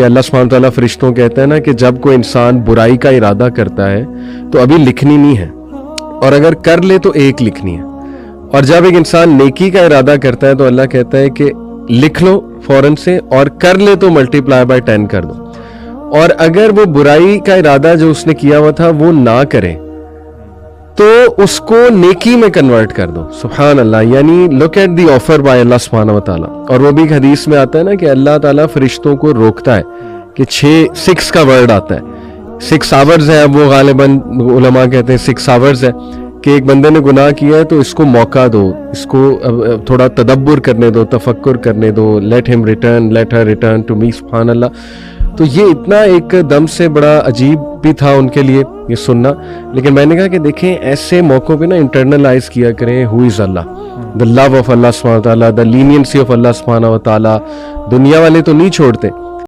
अल्लाह सुब्हानहू तआला फरिश्तों कहते हैं ना कि जब कोई इंसान बुराई का इरादा करता है तो अभी लिखनी नहीं है, और अगर कर ले तो एक लिखनी है। और जब एक इंसान नेकी का इरादा करता है तो अल्लाह कहता है कि लिख लो फौरन से, और कर ले तो मल्टीप्लाई बाय 10 कर दो। और अगर वो बुराई का इरादा जो उसने किया हुआ था वो ना करे तो उसको नेकी में कन्वर्ट कर दो। सुभान अल्लाह, यानी look at the offer by Allah सुब्हानहू व तआला। और वो भी एक हदीस में आता है ना कि अल्लाह ताला फरिश्तों को रोकता है कि 6 का वर्ड आता है, 6 आवर्स है। अब वो गालिबन उलमा कहते हैं 6 आवर्स है कि एक बंदे ने गुनाह किया है तो इसको मौका दो, इसको थोड़ा तदब्बुर करने दो, तफक्कुर करने दो, let him return, let her return to me. सुभान अल्लाह। तो ये इतना एक दम से बड़ा अजीब भी था उनके लिए ये सुनना। लेकिन मैंने कहा कि देखें, ऐसे मौक़ों पे ना इंटरनलाइज किया करें who is Allah, the love of Allah सुब्हानहू व तआला, द लीनियंसी ऑफ अल्लाह सुब्हानहू व तआला। दुनिया वाले तो नहीं छोड़ते,